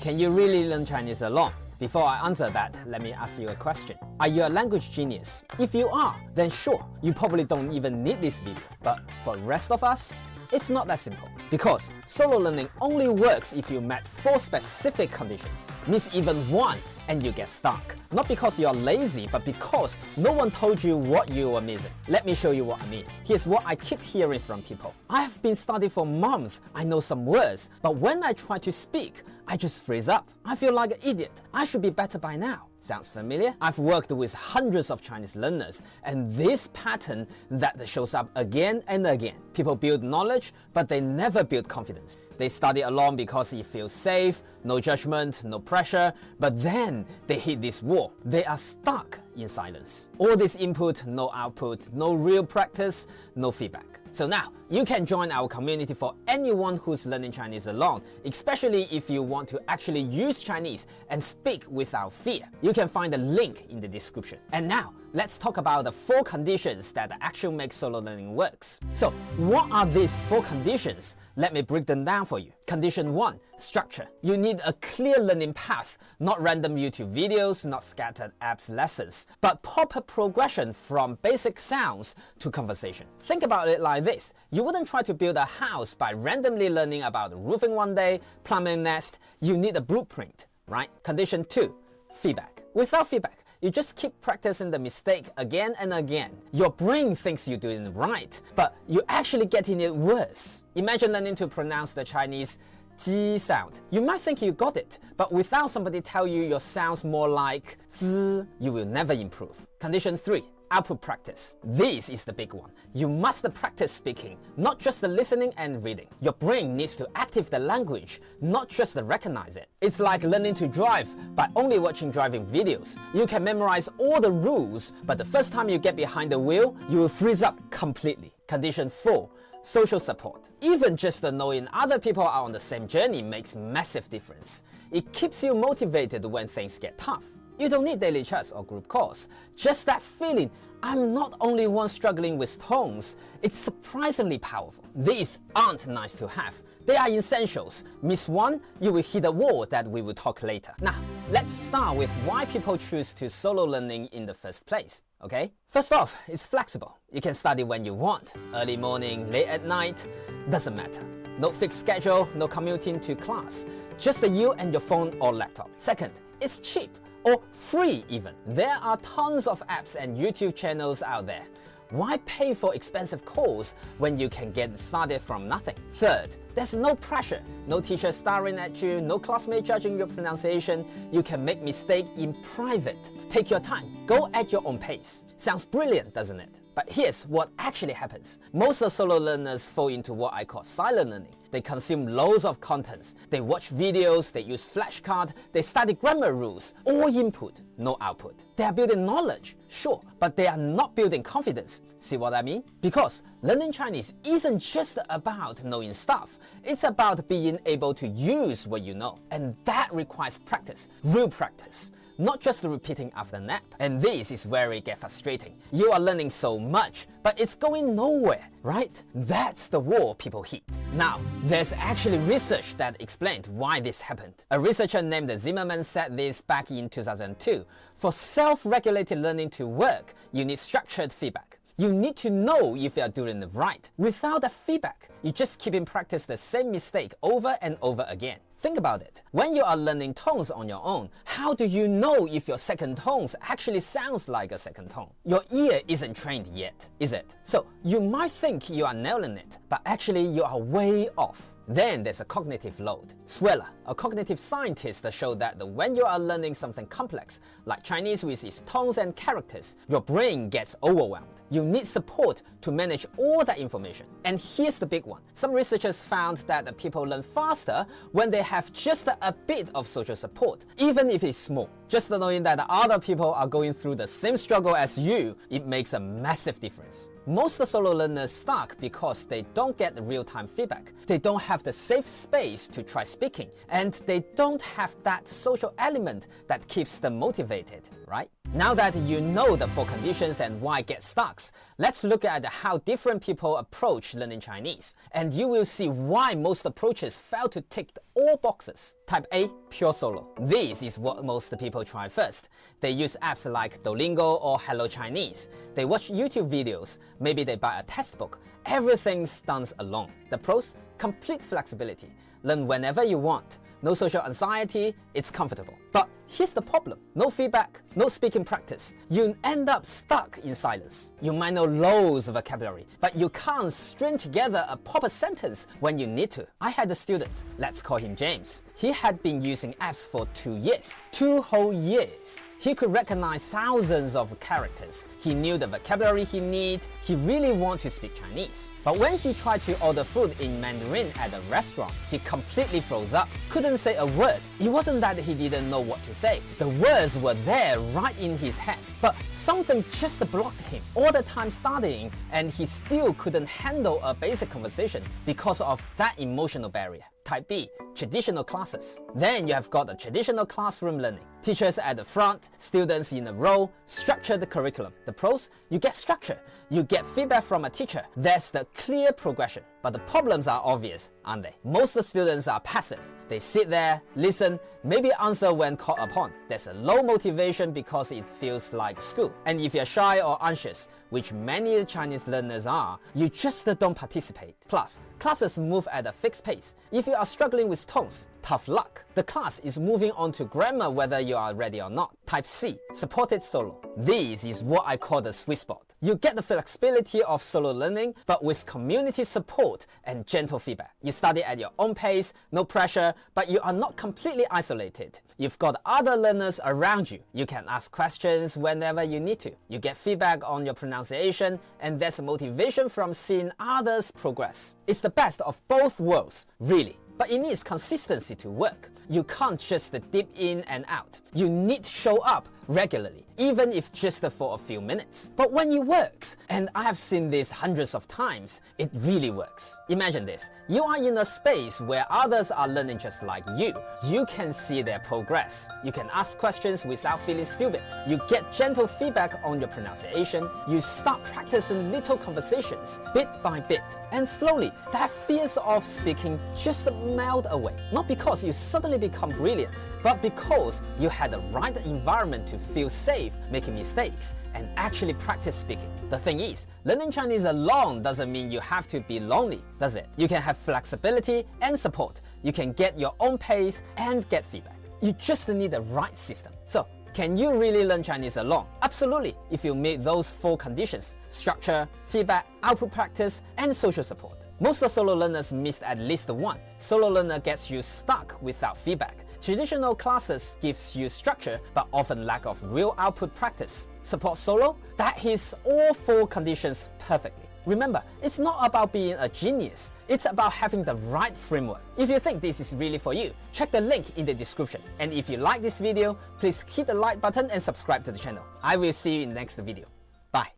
Can you really learn Chinese alone? Before I answer that, let me ask you a question. Are you a language genius? If you are, then sure, you probably don't even need this video. But for the rest of us, it's not that simple. Because solo learning only works if you met 4 specific conditions. Miss even one and you get stuck. Not because you're lazy, but because no one told you what you were missing. Let me show you what I mean. Here's what I keep hearing from people. I have been studying for months, I know some words, but when I try to speak, I just freeze up. I feel like an idiot. I should be better by now. Sounds familiar? I've worked with hundreds of Chinese learners, and this pattern that shows up again and again. People build knowledge, but they never build confidence. They study alone because it feels safe, no judgment, no pressure, but then they hit this wall. They are stuck in silence. All this input, no output, no real practice, no feedback. So now, you can join our community for anyone who's learning Chinese alone, especially if you want to actually use Chinese and speak without fear. You can find the link in the description. And now, let's talk about the 4 conditions that actually make solo learning works. So, what are these 4 conditions? Let me break them down for you. Condition 1, structure. You need a clear learning path, not random YouTube videos, not scattered apps lessons, but proper progression from basic sounds to conversation. Think about it like this. You wouldn't try to build a house by randomly learning about roofing one day, plumbing next. You need a blueprint, right? Condition 2, feedback. Without feedback, you just keep practicing the mistake again and again. Your brain thinks you're doing it right, but you're actually getting it worse. Imagine learning to pronounce the Chinese Ji sound. You might think you got it, but without somebody tell you your sounds more like Z, you will never improve. Condition 3, output practice. This is the big one. You must practice speaking, not just the listening and reading. Your brain needs to activate the language, not just recognize it. It's like learning to drive by only watching driving videos. You can memorize all the rules, but the first time you get behind the wheel, you will freeze up completely. Condition 4, social support. Even just knowing other people are on the same journey makes massive difference. It keeps you motivated when things get tough. You don't need daily chats or group calls. Just that feeling, I'm not only one struggling with tones, it's surprisingly powerful. These aren't nice to have. They are essentials. Miss one, you will hit a wall that we will talk later. Now, let's start with why people choose to solo learning in the first place. Okay? First off, it's flexible. You can study when you want. Early morning, late at night, doesn't matter. No fixed schedule, no commuting to class. Just you and your phone or laptop. Second, it's cheap. Or free even. There are tons of apps and YouTube channels out there. Why pay for expensive course when you can get started from nothing? Third, there's no pressure. No teacher staring at you, no classmate judging your pronunciation. You can make mistakes in private. Take your time. Go at your own pace. Sounds brilliant, doesn't it? But here's what actually happens. Most of solo learners fall into what I call silent learning. They consume loads of contents. They watch videos, they use flashcards, they study grammar rules. All input, no output. They are building knowledge, sure, but they are not building confidence. See what I mean? Because learning Chinese isn't just about knowing stuff. It's about being able to use what you know. And that requires practice, real practice. Not just repeating after nap. And this is where it gets frustrating. You are learning so much, but it's going nowhere, right? That's the wall people hit. Now, there's actually research that explained why this happened. A researcher named Zimmerman said this back in 2002. For self-regulated learning to work, you need structured feedback. You need to know if you are doing it right. Without that feedback, you just keep in practice the same mistake over and over again. Think about it. When you are learning tones on your own, how do you know if your second tones actually sounds like a second tone? Your ear isn't trained yet, is it? So you might think you are nailing it, but actually you are way off. Then there's a cognitive load. Sweller, a cognitive scientist, showed that when you are learning something complex, like Chinese with its tones and characters, your brain gets overwhelmed. You need support to manage all that information. And here's the big one. Some researchers found that the people learn faster when they have just a bit of social support, even if it's small. Just knowing that other people are going through the same struggle as you, it makes a massive difference. Most solo learners stuck because they don't get real-time feedback. They don't have the safe space to try speaking, and they don't have that social element that keeps them motivated, right? Now that you know the 4 conditions and why it gets stuck, let's look at how different people approach learning Chinese, and you will see why most approaches fail to tick all boxes. Type A, pure solo. This is what most people try first. They use apps like Duolingo or Hello Chinese. They watch YouTube videos, maybe they buy a textbook. Everything's done alone. The pros? Complete flexibility. Learn whenever you want. No social anxiety, it's comfortable. But here's the problem. No feedback, no speaking practice. You end up stuck in silence. You might know loads of vocabulary, but you can't string together a proper sentence when you need to. I had a student, let's call him James. He had been using apps for 2 years. 2 whole years. He could recognize thousands of characters. He knew the vocabulary he needed. He really wanted to speak Chinese. But when he tried to order food in Mandarin at a restaurant, he completely froze up. Couldn't say a word. It wasn't that he didn't know what to say. The words were there right in his head. But something just blocked him. All the time studying, and he still couldn't handle a basic conversation because of that emotional barrier. Type B, traditional classes. Then you have got a traditional classroom learning. Teachers at the front, students in a row, structured curriculum. The pros? You get structure. You get feedback from a teacher. There's the clear progression. But the problems are obvious, aren't they? Most students are passive. They sit there, listen, maybe answer when called upon. There's a low motivation because it feels like school. And if you're shy or anxious, which many Chinese learners are, you just don't participate. Plus, classes move at a fixed pace. If you are struggling with tones, tough luck. The class is moving on to grammar whether you are ready or not. Type C, supported solo. This is what I call the sweet spot. You get the flexibility of solo learning, but with community support and gentle feedback. You study at your own pace, no pressure, but you are not completely isolated. You've got other learners around you. You can ask questions whenever you need to. You get feedback on your pronunciation, and there's motivation from seeing others progress. It's the best of both worlds, really. But it needs consistency to work. You can't just dip in and out. You need to show up regularly, even if just for a few minutes. But when it works, and I have seen this hundreds of times, it really works. Imagine this. You are in a space where others are learning just like you. You can see their progress. You can ask questions without feeling stupid. You get gentle feedback on your pronunciation. You start practicing little conversations, bit by bit. And slowly, that fears of speaking just melt away. Not because you suddenly become brilliant, but because you had the right environment to feel safe making mistakes and actually practice speaking. The thing is, learning Chinese alone doesn't mean you have to be lonely, does it? You can have flexibility and support. You can get your own pace and get feedback. You just need the right system. So, can you really learn Chinese alone? Absolutely, if you meet those 4 conditions: structure, feedback, output practice, and social support. Most solo learners missed at least one. Solo learner gets you stuck without feedback. Traditional classes gives you structure, but often lack of real output practice. Support solo? That hits all 4 conditions perfectly. Remember, it's not about being a genius. It's about having the right framework. If you think this is really for you, check the link in the description. And if you like this video, please hit the like button and subscribe to the channel. I will see you in the next video. Bye.